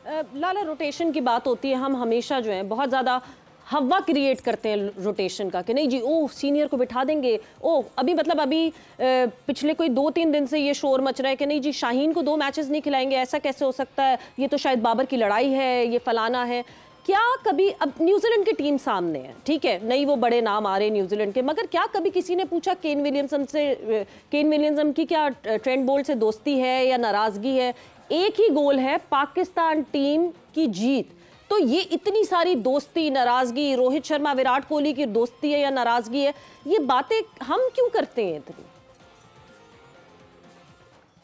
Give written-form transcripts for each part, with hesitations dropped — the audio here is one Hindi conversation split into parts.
लाला, रोटेशन की बात होती है, हम हमेशा जो है बहुत ज़्यादा हवा क्रिएट करते हैं रोटेशन का कि नहीं जी, ओह सीनियर को बिठा देंगे, ओह अभी मतलब अभी पिछले कोई 2-3 दिन से ये शोर मच रहा है कि नहीं जी शाहीन को 2 मैचेस नहीं खिलाएंगे, ऐसा कैसे हो सकता है, ये तो शायद बाबर की लड़ाई है, ये फलाना है। क्या कभी, अब न्यूजीलैंड की टीम सामने है, ठीक है, नहीं वो बड़े नाम आ रहे न्यूजीलैंड के, मगर क्या कभी किसी ने पूछा केन विलियमसन की क्या ट्रेंट बोल्ट से दोस्ती है या नाराज़गी है? एक ही गोल है, पाकिस्तान टीम की जीत। तो ये इतनी सारी दोस्ती, नाराज़गी, रोहित शर्मा विराट कोहली की दोस्ती है या नाराज़गी है, ये बातें हम क्यों करते हैं इतनी?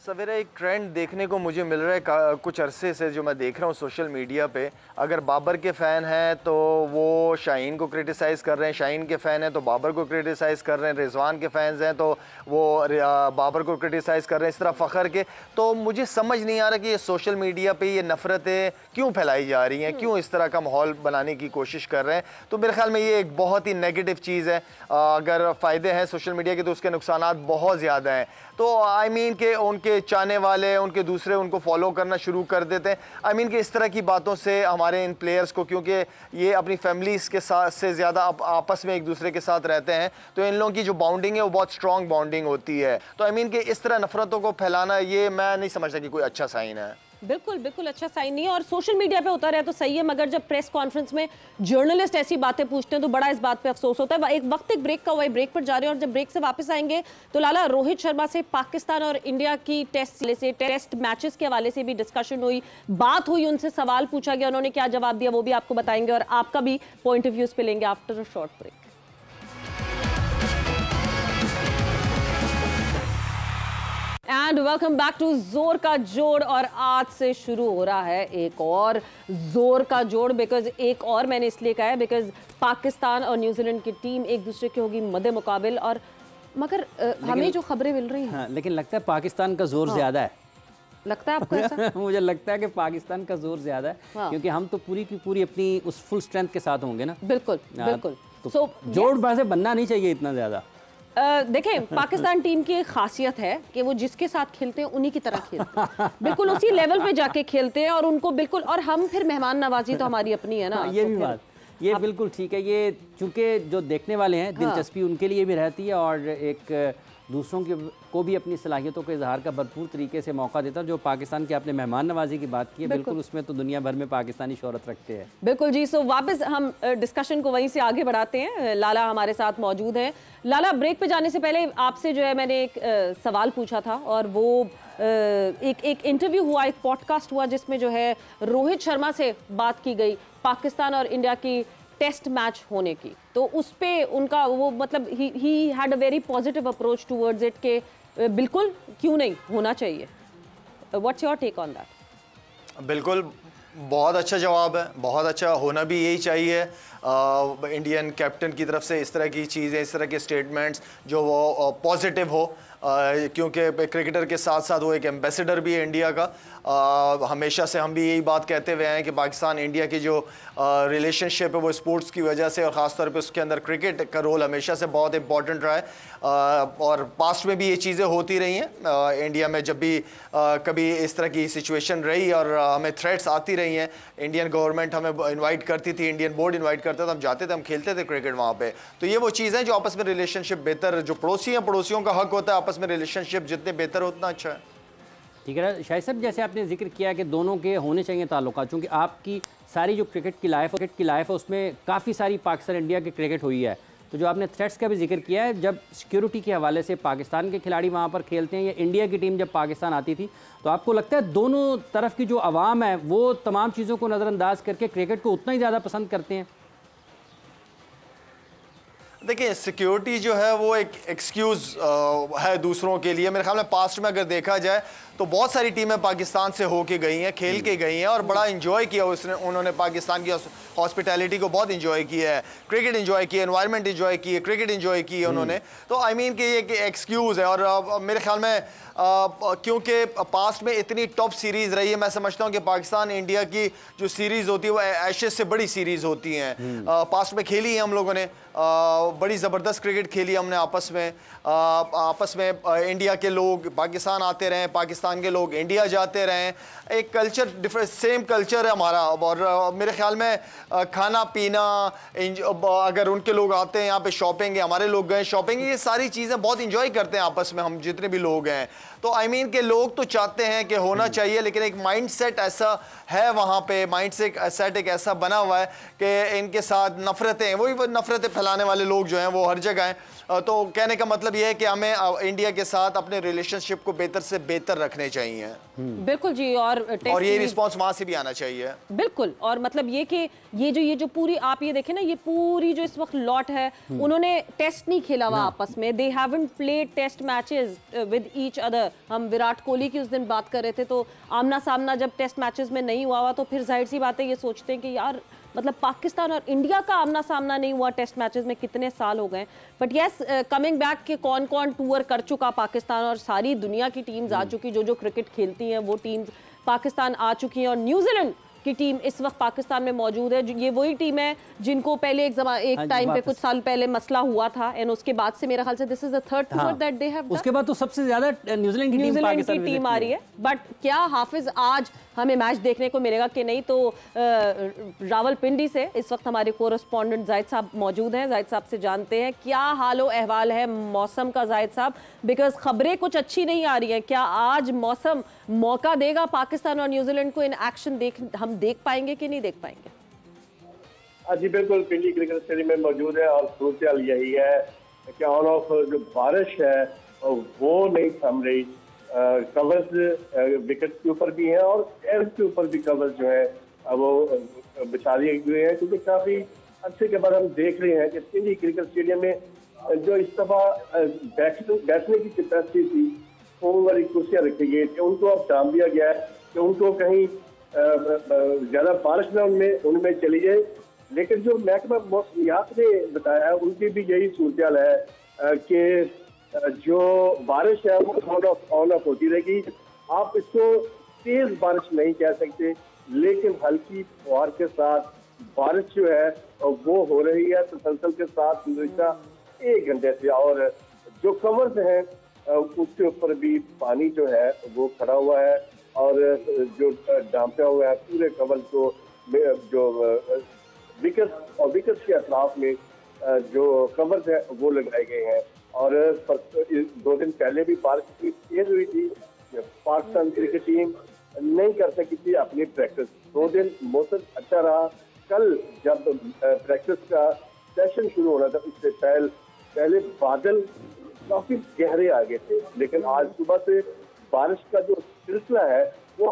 सवेरा एक ट्रेंड देखने को मुझे मिल रहा है कुछ अरसे से, जो मैं देख रहा हूँ सोशल मीडिया पे। अगर बाबर के फ़ैन हैं तो वो शाहीन को क्रिटिसाइज़ कर रहे हैं, शाहीन के फ़ैन हैं तो बाबर को क्रिटिसाइज़ कर रहे हैं, रिजवान के फ़ैन्स हैं तो वो बाबर को क्रिटिसाइज़ कर रहे हैं, इस तरह फ़खर के। तो मुझे समझ नहीं आ रहा कि ये सोशल मीडिया पर ये नफ़रतें क्यों फैलाई जा रही हैं, क्यों इस तरह का माहौल बनाने की कोशिश कर रहे हैं। तो मेरे ख्याल में ये एक बहुत ही नेगेटिव चीज़ है। अगर फ़ायदे हैं सोशल मीडिया के तो उसके नुकसानात बहुत ज़्यादा हैं। तो आई मीन के उनके चाहने वाले, उनके दूसरे उनको फॉलो करना शुरू कर देते हैं। आई मीन कि इस तरह की बातों से हमारे इन प्लेयर्स को, क्योंकि ये अपनी फैमिलीज़ के साथ से ज़्यादा आपस में एक दूसरे के साथ रहते हैं, तो इन लोगों की जो बॉन्डिंग है वो बहुत स्ट्रॉन्ग बॉन्डिंग होती है। तो आई मीन कि इस तरह नफरतों को फैलाना, ये मैं नहीं समझता कि कोई अच्छा साइन है। बिल्कुल बिल्कुल अच्छा साइन नहीं है, और सोशल मीडिया पे होता रहे तो सही है, मगर जब प्रेस कॉन्फ्रेंस में जर्नलिस्ट ऐसी बातें पूछते हैं तो बड़ा इस बात पे अफसोस होता है। एक ब्रेक का हुआ है, ब्रेक पर जा रहे हैं, और जब ब्रेक से वापस आएंगे तो लाला, रोहित शर्मा से पाकिस्तान और इंडिया की टेस्ट मैचेस के हवाले से भी डिस्कशन हुई, बात हुई, उनसे सवाल पूछा गया, उन्होंने क्या जवाब दिया वो भी आपको बताएंगे, और आपका भी पॉइंट ऑफ व्यू पे लेंगे after a short break. And welcome back to जोर का जोड़, और आज से शुरू हो रहा है एक और जोर का जोड़, बिकॉज एक और मैंने इसलिए कहा है बिकॉज पाकिस्तान और न्यूजीलैंड की टीम एक दूसरे की होगी मद्दे मुकाबिल, और मगर हमें जो खबरें मिल रही हैं, हाँ, लेकिन लगता है पाकिस्तान का जोर ज्यादा है। लगता है आपको ऐसा? मुझे लगता है कि पाकिस्तान का जोर ज्यादा है, क्योंकि हम तो पूरी की पूरी अपनी उस फुल स्ट्रेंथ के साथ होंगे ना। बिल्कुल बिल्कुल। तो जोड़ वैसे बनना नहीं चाहिए इतना ज्यादा। देखें, पाकिस्तान टीम की एक खासियत है कि वो जिसके साथ खेलते हैं उन्हीं की तरह खेलते हैं, बिल्कुल उसी लेवल पे जाके खेलते हैं, और उनको बिल्कुल, और हम फिर मेहमान नवाजी तो हमारी अपनी है ना। ये भी बात, ये बिल्कुल ठीक है। ये चूंकि जो देखने वाले हैं दिलचस्पी उनके लिए भी रहती है, और एक दूसरों को भी अपनी सलाहियतों के इजहार का भरपूर तरीके से मौका देता है। जो पाकिस्तान के आपने मेहमान नवाजी की बात की है, बिल्कुल उसमें तो दुनिया भर में पाकिस्तानी शोहरत रखते हैं। बिल्कुल जी। सो वापस हम डिस्कशन को वहीं से आगे बढ़ाते हैं। लाला हमारे साथ मौजूद है। लाला, ब्रेक पे जाने से पहले आपसे जो है मैंने एक सवाल पूछा था, और वो एक इंटरव्यू हुआ, एक पॉडकास्ट हुआ जिसमें जो है रोहित शर्मा से बात की गई पाकिस्तान और इंडिया की टेस्ट मैच होने की, तो उस पे उनका वो मतलब ही had a very positive approach towards it के बिल्कुल क्यों नहीं होना चाहिए। What's your take on that? बिल्कुल बहुत अच्छा जवाब है, बहुत अच्छा, होना भी यही चाहिए। इंडियन कैप्टन की तरफ से इस तरह की चीज़ें, इस तरह के स्टेटमेंट्स जो वो पॉजिटिव हो, क्योंकि क्रिकेटर के साथ साथ वो एक एम्बेसडर भी है इंडिया का। हमेशा से हम भी यही बात कहते हुए हैं कि पाकिस्तान इंडिया की जो रिलेशनशिप है वो स्पोर्ट्स की वजह से, और ख़ास तौर पे उसके अंदर क्रिकेट का रोल हमेशा से बहुत इंपॉर्टेंट रहा है, और पास्ट में भी ये चीज़ें होती रही हैं। इंडिया में जब भी कभी इस तरह की सिचुएशन रही और हमें थ्रेट्स आती रही हैं, इंडियन गवर्नमेंट हमें इन्वाइट करती थी, इंडियन बोर्ड इन्वाइट करता था, हम जाते थे, हम खेलते थे क्रिकेट वहाँ पे। तो ये वो चीज़ है जो आपस में रिलेशनशिप बेहतर, जो पड़ोसी हैं पड़ोसियों का हक होता है आपस में रिलेशनशिप जितने बेहतर हो उतना अच्छा है। ठीक है शाहिद साहब, जैसे आपने जिक्र किया कि दोनों के होने चाहिए ताल्लुकात, चूँकि आपकी सारी जो क्रिकेट की लाइफ है उसमें काफ़ी सारी पाकिस्तान इंडिया की क्रिकेट हुई है, तो जो आपने थ्रेट्स का भी जिक्र किया है, जब सिक्योरिटी के हवाले से पाकिस्तान के खिलाड़ी वहाँ पर खेलते हैं या इंडिया की टीम जब पाकिस्तान आती थी, तो आपको लगता है दोनों तरफ की जो आवाम है वो तमाम चीज़ों को नज़रअंदाज करके क्रिकेट को उतना ही ज़्यादा पसंद करते हैं? देखिए, सिक्योरिटी जो है वो एक एक्सक्यूज़ है दूसरों के लिए। मेरे ख्याल में पास्ट में अगर देखा जाए तो बहुत सारी टीमें पाकिस्तान से होके गई हैं, खेल के गई हैं, और बड़ा इंजॉय किया उन्होंने पाकिस्तान की हॉस्पिटैलिटी को बहुत इंजॉय किया है, क्रिकेट इंजॉय किया, एनवायरनमेंट इंजॉय की है, क्रिकेट इंजॉय की है उन्होंने। तो आई मीन कि ये एक एक्सक्यूज़ है, और मेरे ख्याल में क्योंकि पास्ट में इतनी टॉप सीरीज़ रही है, मैं समझता हूँ कि पाकिस्तान इंडिया की जो सीरीज़ होती है वो एशेज़ से बड़ी सीरीज़ होती हैं। पास्ट में खेली है हम लोगों ने, बड़ी ज़बरदस्त क्रिकेट खेली हमने आपस में इंडिया के लोग पाकिस्तान आते रहे, पाकिस्तान के लोग इंडिया जाते रहे, एक कल्चर डिफरेंट सेम कल्चर है हमारा। और मेरे ख्याल में खाना पीना, अगर उनके लोग आते हैं यहाँ पे शॉपिंग, हमारे लोग गए शॉपिंग, ये सारी चीज़ें बहुत इंजॉय करते हैं आपस में हम जितने भी लोग हैं। तो आई मीन के लोग तो चाहते हैं कि होना चाहिए, लेकिन एक माइंड सेट ऐसा है वहाँ पे, माइंड सेट एक ऐसा बना हुआ है कि इनके साथ नफरतें, वही नफरतें फैलाने वाले लोग जो हैं वो हर जगह हैं। तो कहने का मतलब यह है कि हमें इंडिया के साथ अपने रिलेशनशिप को बेहतर से बेहतर रखने चाहिए। बिल्कुल जी। और ये रिस्पॉन्स वहाँ से भी आना चाहिए। बिल्कुल। और मतलब ये कि ये जो पूरी आप ये देखें ना, ये पूरी जो इस वक्त लॉट है, उन्होंने टेस्ट नहीं खेला हुआ आपस में, they haven't played test matches with each other. हम विराट कोहली की उस दिन बात कर रहे थे, तो आमना सामना जब टेस्ट मैचेस में नहीं हुआ तो फिर जाहिर सी बात है ये सोचते हैं कि यार मतलब पाकिस्तान और इंडिया का आमना सामना नहीं हुआ टेस्ट मैचेस में, कितने साल हो गए। बट यस, कमिंग बैक के कौन कौन टूर कर चुका पाकिस्तान, और सारी दुनिया की टीम्स आ चुकी, जो क्रिकेट खेलती हैं वो टीम्स पाकिस्तान आ चुकी हैं। और न्यूजीलैंड की टीम इस वक्त पाकिस्तान में मौजूद है। ये वही टीम है जिनको पहले एक टाइम पे कुछ साल पहले मसला हुआ था, एंड उसके बाद से मेरा ख्याल से this is the third tour that they have. उसके बाद तो सबसे ज्यादा न्यूजीलैंड की टीम आ रही है। बट क्या हाफिज आज हमें मैच देखने को मिलेगा कि नहीं, तो रावलपिंडी से इस वक्त हमारे कोरेस्पॉन्डेंट जाहिद साहब मौजूद हैं। जाहिद साहब से जानते हैं क्या हालो अहवाल है मौसम का। जाहिद साहब, बिकॉज खबरें कुछ अच्छी नहीं आ रही हैं, क्या आज मौसम मौका देगा पाकिस्तान और न्यूजीलैंड को इन एक्शन हम देख पाएंगे कि नहीं देख पाएंगे? जी बिल्कुल, पिंडी क्रिकेट स्टेडियम में मौजूद है और सूरत यही है कि ऑन ऑफ जो बारिश है वो नहीं थम रही। कवर्स विकेट के ऊपर भी हैं और एयर के ऊपर भी कवर्स जो है वो बिछा दिए हुए हैं, क्योंकि काफी अच्छे के बाद हम देख रहे हैं कि पिंडी क्रिकेट स्टेडियम में जो इस दफा बैठने की कैपेसिटी थी, फोम वाली कुर्सियां रखी गई थी, उनको अब टाम दिया गया है कि उनको कहीं ज्यादा बारिश ना उनमें चली जाए। लेकिन जो महकमा मौसमियात ने बताया है उनकी भी यही सूरत है कि जो बारिश है वो ऑन ऑफ होती रहेगी। आप इसको तेज बारिश नहीं कह सकते, लेकिन हल्की फुहार के साथ बारिश जो है वो हो रही है तसलसल के साथ गुज़िश्ता 1 घंटे से। और जो कवर्स हैं उसके ऊपर भी पानी जो है वो खड़ा हुआ है और जो डांपा हुआ है पूरे कवर को, जो विकेट के अतराफ में जो कवर्स है वो लगाए गए हैं। और 2 दिन पहले भी बारिश तेज हुई थी, पाकिस्तान क्रिकेट टीम नहीं कर सकी थी अपनी प्रैक्टिस। 2 दिन मौसम अच्छा रहा। कल जब प्रैक्टिस का सेशन शुरू होना था उससे पहले बादल काफी गहरे आ गए थे, लेकिन आज सुबह से बारिश का जो सिलसिला है वो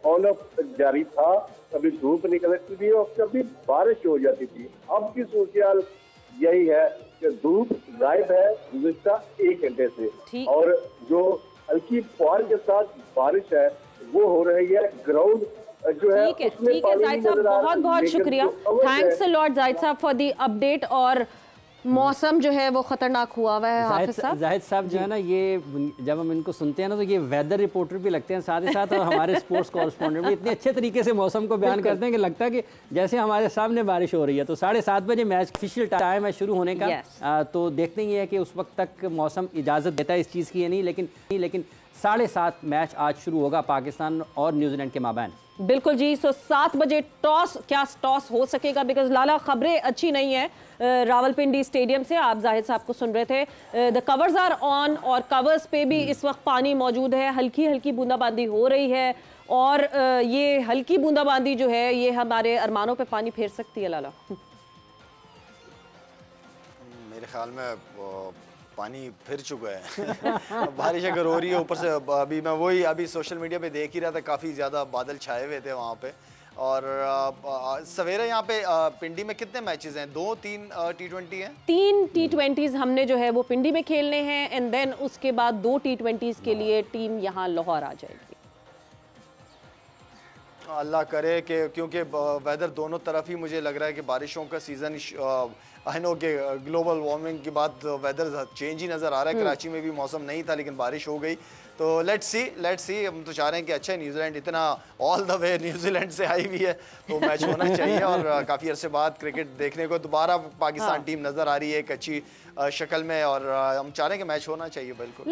ऑन ऑफ जारी था। कभी धूप निकलती थी और कभी बारिश हो जाती थी। अब की सूरत यही है कि धूप गायब है गुज़िश्ता 1 घंटे से, और जो हल्की फुहार के साथ बारिश है वो हो रही है। ग्राउंड जो है ठीक है जाहिद साहब, बहुत बहुत शुक्रिया, थैंक्स अ लॉट जाहिद साहब फॉर दी अपडेट। और मौसम जो है वो खतरनाक हुआ हुआ है हाफिज साहब। जाहिद साहब जो है ना, ये जब हम इनको सुनते हैं ना तो ये वेदर रिपोर्टर भी लगते हैं साथ ही साथ, और हमारे स्पोर्ट्स कॉरेस्पॉन्डेंट भी इतने अच्छे तरीके से मौसम को बयान करते हैं कि लगता है कि जैसे हमारे सामने बारिश हो रही है। तो 7:30 बजे मैच ऑफिशियल टाइम है शुरू होने का। तो देखते ही है कि उस वक्त तक मौसम इजाज़त देता है इस चीज़ की या नहीं, लेकिन 7:30 मैच आज शुरू होगा पाकिस्तान और न्यूजीलैंड के माबैन। बिल्कुल जी। 7 बजे टॉस हो सकेगा? बिकॉज लाला खबरें अच्छी नहीं है रावलपिंडी स्टेडियम से। आप जाहिद साहब को सुन रहे थे। द कवर्स आर ऑन, और कवर्स पे भी इस वक्त पानी मौजूद है, हल्की हल्की बूंदाबांदी हो रही है, और ये हल्की बूंदाबांदी जो है ये हमारे अरमानों पे पानी फेर सकती है। लाला, मेरे ख्याल में पानी फिर चुका है बारिश अगर हो रही है ऊपर से। अभी सोशल मीडिया पे देख ही रहा था, काफ़ी ज़्यादा बादल छाए हुए थे वहाँ पे। और सवेरे यहाँ पे पिंडी में कितने मैचेस हैं? 2-3 T20 हैं? 3 T20s हमने जो है वो पिंडी में खेलने हैं, एंड देन उसके बाद 2 T20s के लिए टीम यहाँ लाहौर आ जाएगी। अल्लाह करे कि, क्योंकि वेदर दोनों तरफ ही मुझे लग रहा है कि बारिशों का सीज़न, आई नो कि ग्लोबल वार्मिंग के बाद वेदर चेंज ही नज़र आ रहा है। कराची में भी मौसम नहीं था लेकिन बारिश हो गई, तो लेट्स सी हम तो चाह रहे हैं कि अच्छा न्यूजीलैंड इतना ऑल द वे न्यूजीलैंड से आई हुई है तो मैच होना चाहिए और काफ़ी अरसे बाद क्रिकेट देखने को दोबारा पाकिस्तान टीम नज़र आ रही है एक अच्छी शक्ल में और हम चाह रहे हैं कि मैच होना चाहिए बिल्कुल।